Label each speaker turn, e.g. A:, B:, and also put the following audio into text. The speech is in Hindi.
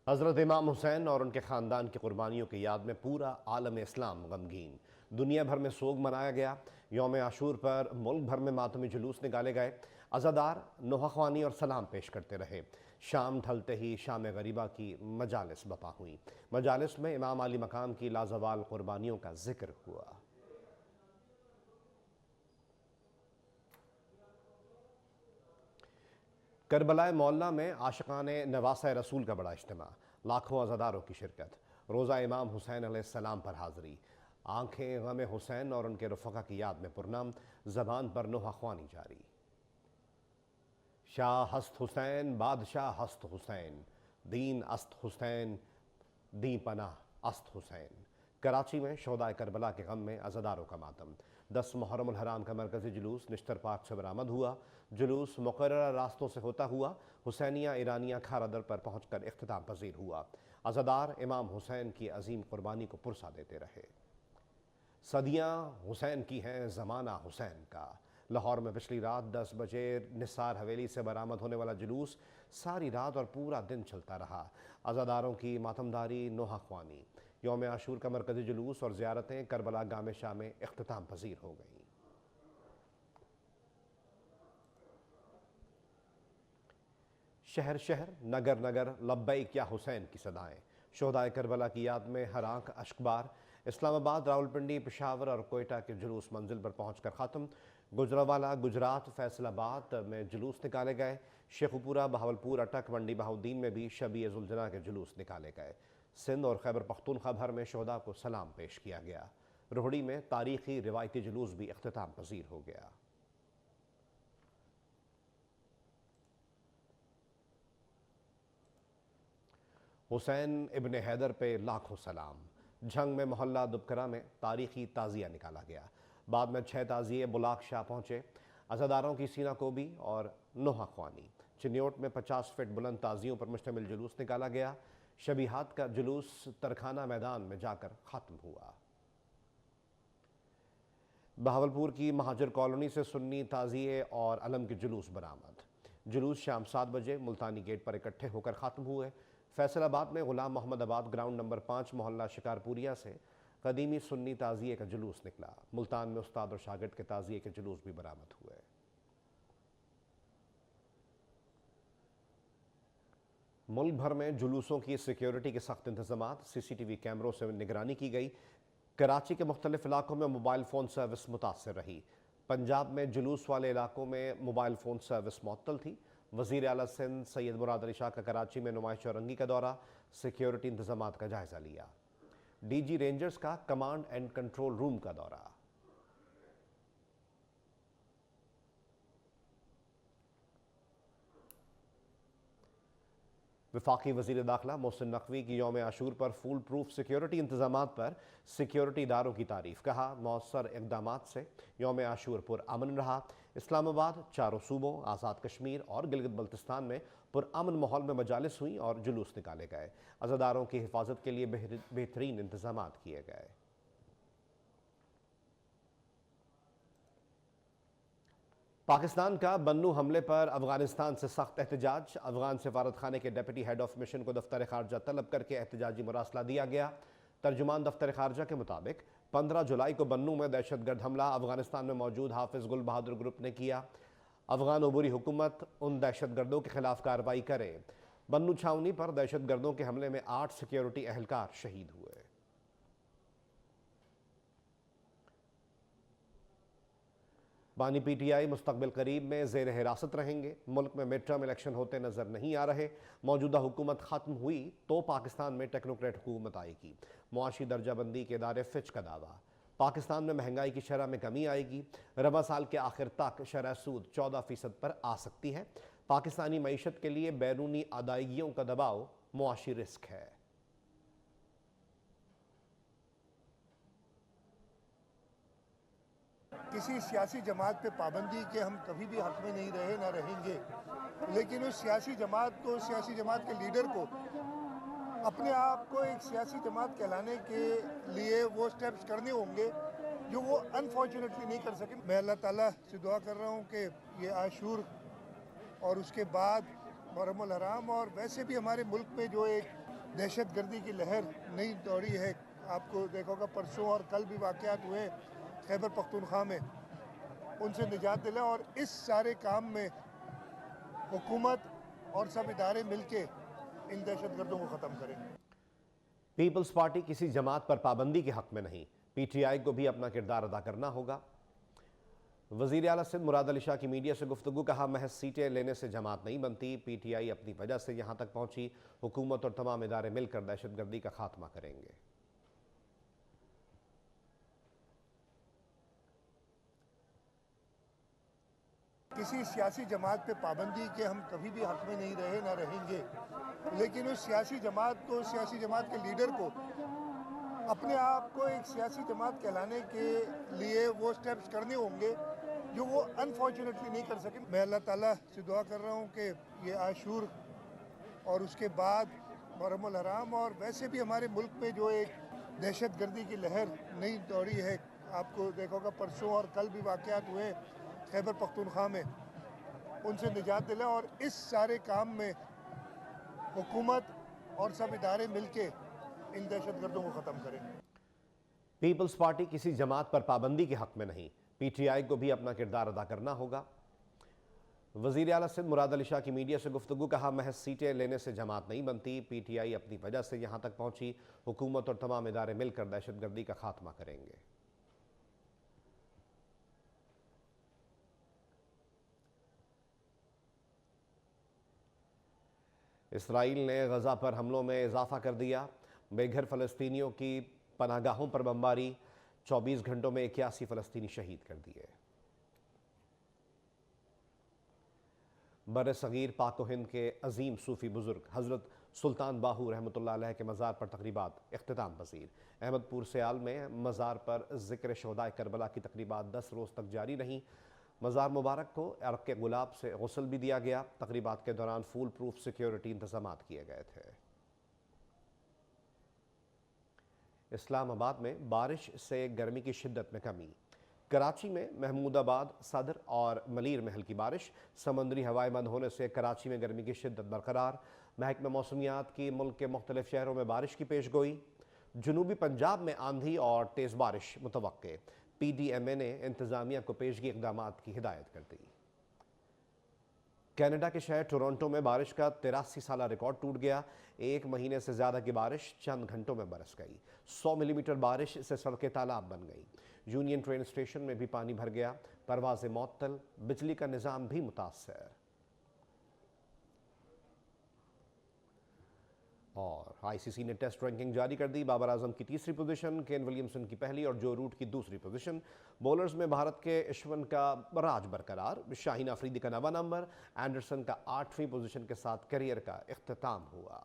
A: हज़रत इमाम हुसैन और उनके ख़ानदान की कुर्बानियों की याद में पूरा आलम इस्लाम गमगीन। दुनिया भर में सोग मनाया गया। यौम आशूर पर मुल्क भर में मातमी जुलूस निकाले गए। अज़ादार नोहाख्वानी और सलाम पेश करते रहे। शाम ढलते ही शाम गरीबा की मजालिस बपा हुई। मजालिस में इमाम अली मकाम की लाजवाल कुर्बानियों का जिक्र हुआ। करबलाए मौला में आशिकान नवासा रसूल का बड़ा इज्तिमा, लाखों अज़ादारों की शिरकत। रोज़ा इमाम हुसैन अलैहिस्सलाम पर हाज़री। आंखें गम हुसैन और उनके रफ़क़ा की याद में पुरनम, ज़बान पर नोहाख्वानी जारी। शाह हस्त हुसैन, बादशाह हस्त हुसैन, दीन अस्त हुसैन, दी पनाह अस्त हुसैन। कराची में शोहदाए करबला के गम में अज़ादारों का मातम। 10 मुहर्रम हराम का मरकज़ी जुलूस निश्तर पाक से बरामद हुआ। जुलूस मुकर्रर रास्तों से होता हुआ हुसैनिया ईरानिया खारादर पर पहुँच कर इख्तिताम पजीर हुआ। अज़ादार इमाम हुसैन की अजीम कुर्बानी को पुरसा देते रहे। सदियाँ हुसैन की हैं, ज़माना हुसैन का। लाहौर में पिछली रात 10 बजे निसार हवेली से बरामद होने वाला जुलूस सारी रात और पूरा दिन चलता रहा। अज़ादारों की मातमदारी, नोहाख्वानी, यौम आशूर का मरकज़ी जुलूस और ज़ियारतें करबला गामे शाह में इख्तिताम पजीर हो गईं। शहर शहर, नगर नगर लब्बैक या हुसैन की सदाएं। शोहदाए करबला की याद में हर आंख अश्कबार। इस्लामाबाद, रावलपिंडी, पेशावर और कोयटा के जुलूस मंजिल पर पहुंचकर ख़त्म। गुजरावाला, गुजरात, फैसलाबाद में जुलूस निकाले गए। शेखुपुरा, बहावलपुर, अटक, मंडी बहाउद्दीन में भी शबी जुलजना के जुलूस निकाले गए। सिंध और खैबर पख्तूनख्वा भर में शोहदा को सलाम पेश किया गया। रोहड़ी में तारीखी रिवायती जुलूस भी इख्तिताम पजीर हो गया। हुसैन इब्न हैदर पे लाखों सलाम। झंग में मोहल्ला दुबकरा में तारीखी ताज़िया निकाला गया। बाद में 6 ताज़िए बुलाक शाह पहुँचे। अज़ादारों की सीना कोबी और नोहाख्वानी। चिन्योट में 50 फीट बुलंद ताज़ियों पर मुश्तमिल जुलूस निकाला गया। शबीहात का जुलूस तरखाना मैदान में जाकर ख़त्म हुआ। बहावलपुर की महाजर कॉलोनी से सुन्नी ताज़िए और अलम के जुलूस बरामद। जुलूस शाम 7 बजे मुल्तानी गेट पर इकट्ठे होकर ख़त्म हुए। फैसलाबाद में गुलाम मोहम्मद आबाद ग्राउंड नंबर 5 मोहल्ला शिकारपुरिया से कदीमी सुन्नी ताज़िए का जुलूस निकला। मुल्तान में उस्ताद और शागिर्द के ताज़िए के जुलूस भी बरामद हुए। मुल्क भर में जुलूसों की सिक्योरिटी के सख्त इंतजामात। CCTV कैमरों से निगरानी की गई। कराची के मुख्तलिफ इलाकों में मोबाइल फ़ोन सर्विस मुतासर रही। पंजाब में जुलूस वाले इलाकों में मोबाइल फ़ोन सर्विस मुअत्तल थी। वज़ीर आला सिंध सैयद मुराद अली शाह का कराची में नुमाइश औरंगी का दौरा, सिक्योरिटी इंतजामात का जायज़ा लिया। DG रेंजर्स का कमांड एंड कंट्रोल रूम का दौरा। वफाकी वज़ीर दाखिला मोहसिन नकवी की यौम आशूर पर फूल प्रूफ सिक्योरिटी इंतजामात पर सिक्योरिटी इदारों की तारीफ। कहा, मौसर इक़दामात से यौम आशूर पुरअमन रहा। इस्लामाबाद, चारों सूबों, आज़ाद कश्मीर और गिलगित बल्तिस्तान में पुरअमन माहौल में मजालिस हुई और जुलूस निकाले गए। अज़ादारों की हिफाजत के लिए बेहतरीन इंतजामात किए गए। पाकिस्तान का बन्नू हमले पर अफगानिस्तान से सख्त एहतजाज। अफगान सफारत खाने के डिप्टी हेड ऑफ मिशन को दफ्तर खारजा तलब करके एहतजाजी मुरासला दिया गया। तर्जुमान दफ्तर खारजा के मुताबिक 15 जुलाई को बन्नू में दहशतगर्द हमला अफगानिस्तान में मौजूद हाफिज गुल बहादुर ग्रुप ने किया। अफगान अबूरी हुकूमत उन दहशतगर्दों के खिलाफ कार्रवाई करे। बन्नू छावनी पर दहशतगर्दों के हमले में 8 सिक्योरिटी एहलकार शहीद हुए। बानी PTI मुस्तकबिल करीब में ज़ेर हिरासत रहेंगे। मुल्क में मिड टर्म इलेक्शन होते नजर नहीं आ रहे। मौजूदा हुकूमत ख़त्म हुई तो पाकिस्तान में टेक्नोक्रेट हुकूमत आएगी। मुआशी दर्जाबंदी के इदारे फिच का दावा। पाकिस्तान में महंगाई की शरह में कमी आएगी। रबा साल के आखिर तक शरह सूद 14% पर आ सकती है। पाकिस्तानी मईशत के लिए बैरूनी अदायगियों का दबाव मुआशी रिस्क है।
B: किसी सियासी जमात पे पाबंदी के हम कभी भी हक में नहीं रहे, ना रहेंगे। लेकिन उस सियासी जमात को, सियासी जमात के लीडर को अपने आप को एक सियासी जमात कहलाने के लिए वो स्टेप्स करने होंगे जो वो अनफॉर्चुनेटली नहीं कर सके। मैं अल्लाह ताला से दुआ कर रहा हूँ कि ये आशूर और उसके बाद मुहर्रम अल हराम और वैसे भी हमारे मुल्क में जो एक दहशतगर्दी की लहर नहीं दौड़ी है। आपको देखा होगा परसों और कल भी वाक़यात हुए खैबर पख्तूनख्वा में, उनसे निजात दिला और इस सारे काम में हुकूमत और सब इदारे मिलके इन दहशतगर्दों को ख़त्म करें।
A: पीपल्स पार्टी किसी जमात पर पाबंदी के हक में नहीं, पीटीआई को भी अपना किरदार अदा करना होगा। वज़ीर आला सिंध मुराद अली शाह की मीडिया से गुफ्तगू, कहा महज सीटें लेने से जमात नहीं बनती, पीटीआई अपनी वजह से यहाँ तक पहुँची, हुकूमत और तमाम इदारे मिलकर दहशतगर्दी का खात्मा करेंगे।
B: किसी सियासी जमात पे पाबंदी के हम कभी भी हक में नहीं रहे ना रहेंगे, लेकिन उस सियासी जमात के लीडर को अपने आप को एक सियासी जमात कहलाने के लिए वो स्टेप्स करने होंगे जो वो अनफॉर्चुनेटली नहीं कर सके। मैं अल्लाह ताला से दुआ कर रहा हूँ कि ये आशूर और उसके बाद मुहर्रमुल हराम और वैसे भी हमारे मुल्क में जो एक दहशतगर्दी की लहर नहीं दौड़ी है, आपको देखा होगा परसों और कल भी वाक़यात हुए खैबर पख्तूनख्वा में, उनसे निजात दिला और इस सारे काम में हुकूमत और सब इदारे मिलके इन दहशतगर्दों को ख़त्म करें।
A: पीपल्स पार्टी किसी जमात पर पाबंदी के हक में नहीं, पीटीआई को भी अपना किरदार अदा करना होगा। वज़ीर आला सिंध मुराद अली शाह की मीडिया से गुफ्तगू, कहा महज सीटें लेने से जमात नहीं बनती, पीटीआई अपनी वजह से यहाँ तक पहुँची, हुकूमत और तमाम इदारे मिलकर दहशतगर्दी का खात्मा करेंगे। इसराइल ने गज़ा पर हमलों में इजाफा कर दिया, बेघर फ़लस्तीनियों की पनाहगाहों पर बमबारी, 24 घंटों में 81 फ़लस्तीनी शहीद कर दिए। बर सगीर पाक हिंद के अजीम सूफ़ी बुज़ुर्ग हज़रत सुल्तान बाहू रहमतुल्लाह अलैह के मज़ार पर तक़रीबात इख्तिताम पज़ीर। अहमदपुर सयाल में मज़ार पर ज़िक्र शहदाए करबला की तक़रीबात 10 रोज़ तक जारी रहीं। मज़ार मुबारक को अरक़ के गुलाब से गुस्ल भी दिया गया। तक़रीबात के दौरान फूल प्रूफ सिक्योरिटी इंतज़ामात किए गए थे। इस्लामाबाद में बारिश से गर्मी की शिद्दत में कमी। कराची में महमूदाबाद, सदर और मलीर में हल्की बारिश। समंदरी हवाएं बंद होने से कराची में गर्मी की शिद्दत बरकरार। महकमा मौसमियात की मुल्क के मुख्तलिफ शहरों में बारिश की पेशगोई। जनूबी पंजाब में आंधी और तेज़ बारिश मुतवक्के। PDMA ने इंतज़ामिया को पेशगी इक़दामात की हिदायत कर दी। कनाडा के शहर टोरंटो में बारिश का 83 साला रिकॉर्ड टूट गया। एक महीने से ज़्यादा की बारिश चंद घंटों में बरस गई। 100 मिलीमीटर बारिश से सड़कें तालाब बन गई। यूनियन ट्रेन स्टेशन में भी पानी भर गया। परवाज़ें मुअत्तल, बिजली का निज़ाम भी मुतासर। और ICC ने टेस्ट रैंकिंग जारी कर दी। बाबर आजम की तीसरी पोजीशन, केन विलियमसन की पहली और जो रूट की दूसरी पोजीशन। बॉलर्स में भारत के अश्विन का राज बरकरार। शाहीन अफरीदी का 9वां नंबर, एंडरसन का 8वीं पोजीशन के साथ करियर का इख्तिताम हुआ।